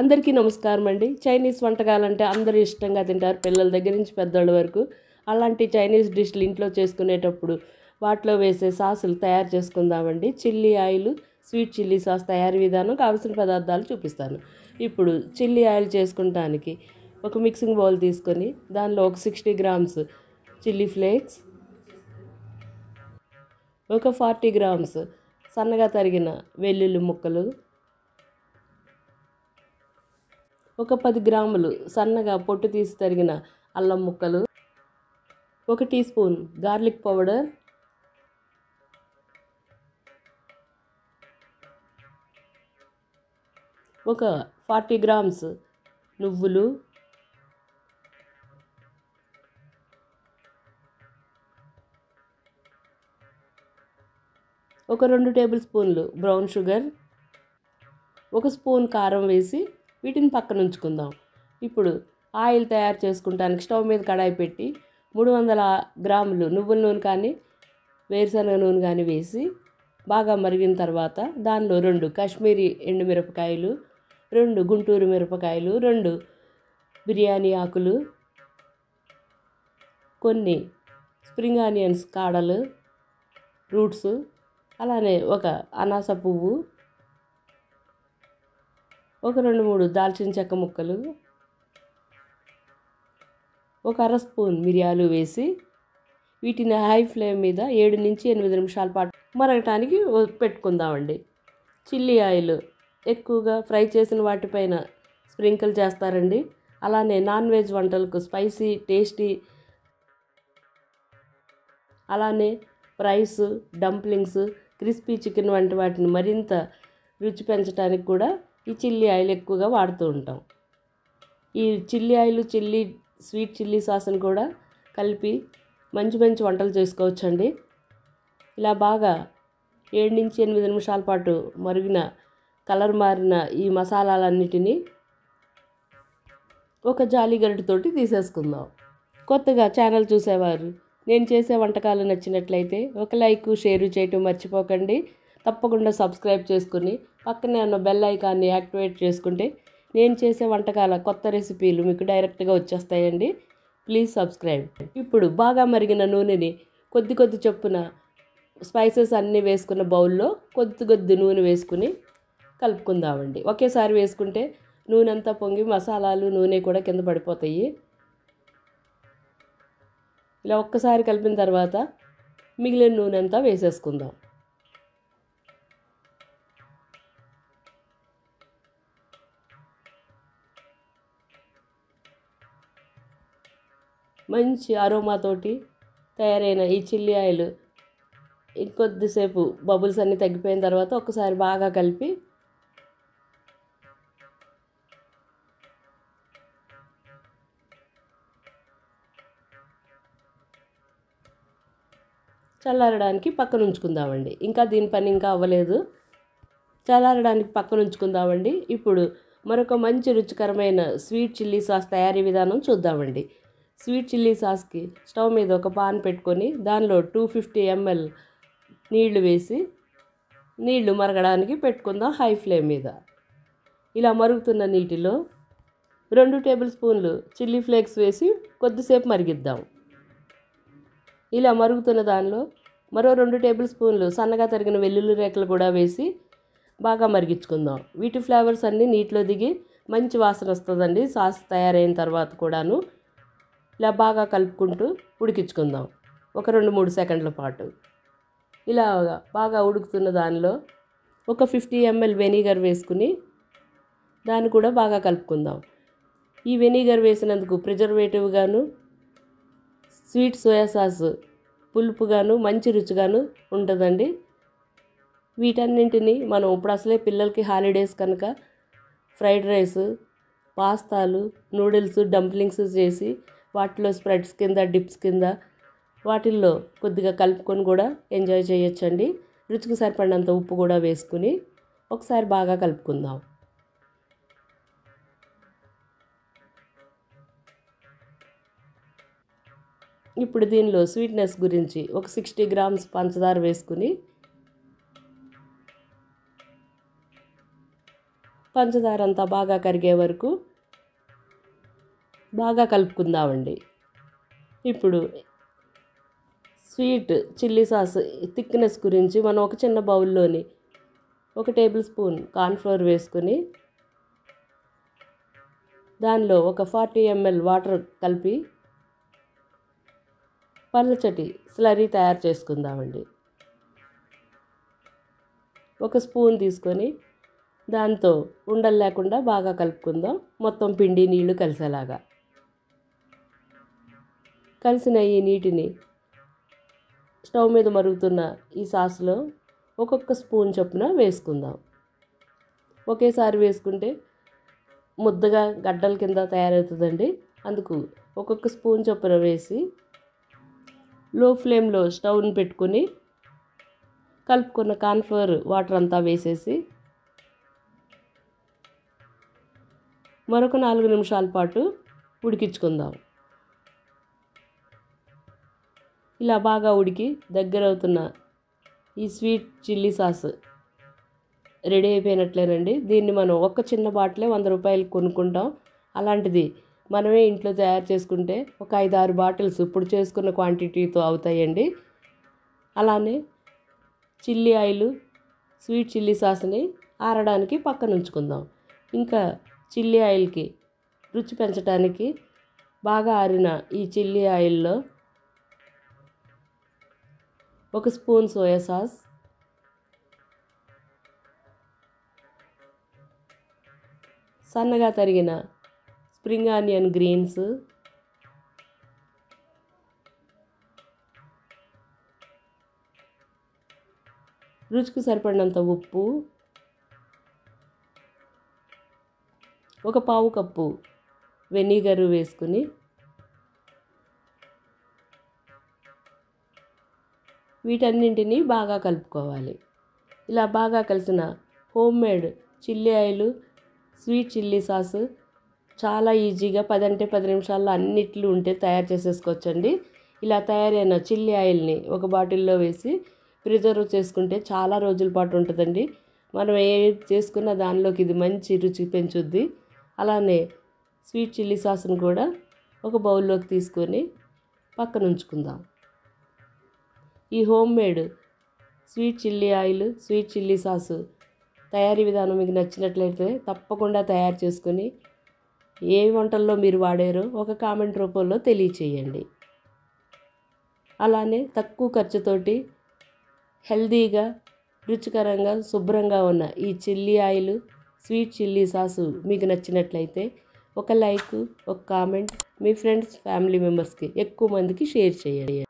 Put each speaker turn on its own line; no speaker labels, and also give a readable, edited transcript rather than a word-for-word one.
అందరికీ నమస్కారం అండి. చైనీస్ వంటకాలంటే అందరూ ఇష్టంగా తింటారు, పిల్లల దగ్గర నుంచి పెద్దోళ్ళ వరకు. అలాంటి చైనీస్ డిష్లు ఇంట్లో చేసుకునేటప్పుడు వాటిలో వేసే సాసులు తయారు చేసుకుందామండి. Chilli oil, sweet chilli sauce తయారీ విధానం, కావాల్సిన పదార్థాలు చూపిస్తాను. ఇప్పుడు చిల్లీ ఆయిల్ చేసుకుంటానికి ఒక మిక్సింగ్ బౌల్ తీసుకొని దానిలో ఒక 60 గ్రామ్స్ చిల్లీ ఫ్లేక్స్, ఒక 40 గ్రామ్స్ సన్నగా తరిగిన వెల్లుల్లి ముక్కలు, ఒక 10 గ్రాములు సన్నగా పొట్టు తీసి తరిగిన అల్లం ముక్కలు, 1 టీ స్పూన్ గార్లిక్ పౌడర్, ఒక 40 గ్రామ్స్ నువ్వులు, ఒక 2 టేబుల్ స్పూన్లు బ్రౌన్ షుగర్, 1 స్పూన్ కారం వేసి వీటిని పక్కన ఉంచుకుందాం. ఇప్పుడు ఆయిల్ తయారు చేసుకుంటానికి స్టవ్ మీద కడాయి పెట్టి 300 గ్రాములు నువ్వుల నూనె కానీ వేరుశనగ నూనె కానీ వేసి బాగా మరిగిన తర్వాత దానిలో 2 కాశ్మీరీ ఎండుమిరపకాయలు, 2 గుంటూరు మిరపకాయలు, 2 బిర్యానీ ఆకులు, కొన్ని స్ప్రింగ్ ఆనియన్స్ కాడలు, రూట్స్, అలానే ఒక అనాస పువ్వు, ఒక 2-3 దాల్చిన చెక్క ముక్కలు, ఒక అర స్పూన్ మిరియాలు వేసి వీటిని హై ఫ్లేమ్ మీద 7 నుంచి 8 నిమిషాల పాటు మరగటానికి పెట్టుకుందామండి. చిల్లీ ఆయిల్ ఎక్కువగా ఫ్రై చేసిన వాటిపైన స్ప్రింకిల్ చేస్తారండి. అలానే నాన్ వెజ్ వంటలకు స్పైసీ టేస్టీ, అలానే ఫ్రైస్, డంప్లింగ్స్, క్రిస్పీ చికెన్ వంటి వాటిని మరింత రుచి పెంచడానికి కూడా ఈ చిల్లీ ఆయిల్ ఎక్కువగా వాడుతూ ఉంటాం. ఈ చిల్లీ ఆయిల్, స్వీట్ చిల్లీ సాస్ని కూడా కలిపి మంచి మంచి వంటలు చేసుకోవచ్చండి. ఇలా బాగా 7 నుంచి 8 నిమిషాల పాటు మరిగిన కలర్ మారిన ఈ మసాలాలన్నిటినీ ఒక జాలి గరిటెతోటి తీసేసుకుందాం. కొత్తగా ఛానల్ చూసేవారు నేను చేసే వంటకాలు నచ్చినట్లయితే ఒక లైక్, షేర్ చేయటం మర్చిపోకండి. తప్పకుండా సబ్స్క్రైబ్ చేసుకుని పక్కనే ఉన్న బెల్ ఐకాన్ని యాక్టివేట్ చేసుకుంటే నేను చేసే వంటకాల కొత్త రెసిపీలు మీకు డైరెక్ట్గా వచ్చేస్తాయండి. Please subscribe. ఇప్పుడు బాగా మరిగిన నూనెని కొద్ది చొప్పున స్పైసెస్ అన్నీ వేసుకున్న బౌల్లో కొద్ది నూనె వేసుకుని కలుపుకుందామండి. ఒకేసారి వేసుకుంటే నూనె అంతా పొంగి మసాలాలు, నూనె కూడా కింద పడిపోతాయి. ఇలా ఒక్కసారి కలిపిన తర్వాత మిగిలిన నూనె అంతా వేసేసుకుందాం. మంచి అరోమాతోటి తయారైన ఈ చిల్లీ ఆయిల్ ఇంకొద్దిసేపు బబుల్స్ అన్నీ తగ్గిపోయిన తర్వాత ఒకసారి బాగా కలిపి చల్లారడానికి పక్కన ఉంచుకుందామండి. ఇంకా దీని పని ఇంకా అవ్వలేదు, చల్లారడానికి పక్కన ఉంచుకుందామండి. ఇప్పుడు మరొక మంచి రుచికరమైన స్వీట్ చిల్లీ సాస్ తయారీ విధానం చూద్దామండి. స్వీట్ చిల్లీ సాస్కి స్టవ్ మీద ఒక పాన్ పెట్టుకొని దానిలో 250 ml నీళ్లు వేసి నీళ్లు మరగడానికి పెట్టుకుందాం హై ఫ్లేమ్ మీద. ఇలా మరుగుతున్న నీటిలో 2 టేబుల్ స్పూన్లు చిల్లీ ఫ్లేక్స్ వేసి కొద్దిసేపు మరిగిద్దాం. ఇలా మరుగుతున్న దానిలో మరో 2 టేబుల్ స్పూన్లు సన్నగా తరిగిన వెల్లుల్లి రేకలు కూడా వేసి బాగా మరిగించుకుందాం. వీటి ఫ్లేవర్స్ అన్నీ నీటిలో దిగి మంచి వాసన వస్తుందండి సాస్ తయారైన తర్వాత కూడాను. ఇలా బాగా కలుపుకుంటూ ఉడికించుకుందాం ఒక 2-3 సెకండ్ల పాటు. ఇలా బాగా ఉడుకుతున్న దానిలో ఒక 50 ml వెనిగర్ వేసుకుని దాన్ని కూడా బాగా కలుపుకుందాం. ఈ వెనిగర్ వేసినందుకు ప్రిజర్వేటివ్గాను, స్వీట్ సోయా సాస్ పులుపుగాను మంచి రుచిగాను ఉంటుందండి. వీటన్నింటినీ మనం ఇప్పుడు అసలే పిల్లలకి హాలిడేస్ కనుక ఫ్రైడ్ రైస్, పాస్తాలు, నూడిల్స్, డంప్లింగ్స్ చేసి వాటిలో స్ప్రెడ్స్ కింద, డిప్స్ కింద వాటిల్లో కొద్దిగా కలుపుకొని కూడా ఎంజాయ్ చేయొచ్చండి. రుచికి సరిపడినంత ఉప్పు కూడా వేసుకుని ఒకసారి బాగా కలుపుకుందాం. ఇప్పుడు దీనిలో స్వీట్నెస్ గురించి ఒక 60 గ్రామ్స్ పంచదార వేసుకుని పంచదార అంతా బాగా కరిగే వరకు బాగా కలుపుకుందామండి. ఇప్పుడు స్వీట్ చిల్లీ సాస్ థిక్నెస్ గురించి మనం ఒక చిన్న బౌల్లోని 1 టేబుల్ స్పూన్ కార్న్ఫ్లోర్ వేసుకొని దానిలో ఒక 40 ml వాటర్ కలిపి పల్చటి స్లరీ తయారు చేసుకుందామండి. 1 స్పూన్ తీసుకొని దాంతో ఉండలు లేకుండా బాగా కలుపుకుందాం. మొత్తం పిండి నీళ్లు కలిసేలాగా. కలిసిన ఈ నీటిని స్టవ్ మీద మరుగుతున్న ఈ సాస్లో ఒక్కొక్క స్పూన్ చొప్పున వేసుకుందాం. ఒకేసారి వేసుకుంటే ముద్దగా గడ్డల కింద తయారవుతుందండి. అందుకు ఒక్కొక్క స్పూన్ చొప్పున వేసి లో ఫ్లేమ్లో స్టవ్ని పెట్టుకుని కలుపుకున్న కార్న్ఫ్లోర్ వాటర్ అంతా వేసేసి మరొక 4 నిమిషాల పాటు ఉడికించుకుందాం. ఇలా బాగా ఉడికి దగ్గరవుతున్న ఈ స్వీట్ చిల్లీ సాస్ రెడీ అయిపోయినట్లేనండి. దీన్ని మనం ఒక చిన్న బాటిలే 100 రూపాయలు కొనుక్కుంటాం. అలాంటిది మనమే ఇంట్లో తయారు చేసుకుంటే ఒక 5-6 బాటిల్స్ ఇప్పుడు చేసుకున్న క్వాంటిటీతో అవుతాయండి. అలానే చిల్లీ ఆయిల్ స్వీట్ చిల్లీ సాస్ని ఆరడానికి పక్కన ఉంచుకుందాం. ఇంకా చిల్లీ ఆయిల్కి రుచి పెంచడానికి బాగా ఆరిన ఈ చిల్లీ ఆయిల్లో 1 స్పూన్ సోయా సాస్, సన్నగా తరిగిన స్ప్రింగ్ ఆనియన్ గ్రీన్స్, రుచికి సరిపడినంత ఉప్పు, 1 పావు కప్పు వెనిగర్ వేసుకుని వీటన్నింటినీ బాగా కలుపుకోవాలి. ఇలా బాగా కలిసిన home made chilli oil sweet chilli sauce చాలా ఈజీగా 10 నిమిషాల్లో అన్నిట్లు ఉంటే తయారు చేసేసుకోవచ్చండి. ఇలా తయారైన చిల్లీ ఆయిల్ని ఒక బాటిల్లో వేసి ప్రిజర్వ్ చేసుకుంటే చాలా రోజుల పాటు ఉంటుందండి. మనం ఏది చేసుకున్న దానిలోకి ఇది మంచి రుచి పెంచుద్ది. అలానే స్వీట్ చిల్లీ సాస్ను కూడా ఒక బౌల్లోకి తీసుకొని పక్కన ఉంచుకుందాం. ఈ home made sweet chilli oil sweet chilli sauce తయారీ విధానం మీకు నచ్చినట్లయితే తప్పకుండా తయారు చేసుకుని ఏ వంటల్లో మీరు వాడారో ఒక కామెంట్ రూపంలో తెలియచేయండి. అలానే తక్కువ ఖర్చుతోటి హెల్తీగా రుచికరంగా శుభ్రంగా ఉన్న ఈ chilli oil sweet chilli sauce మీకు నచ్చినట్లయితే ఒక లైక్, ఒక కామెంట్ మీ ఫ్రెండ్స్ ఫ్యామిలీ మెంబర్స్కి ఎక్కువ మందికి షేర్ చేయండి.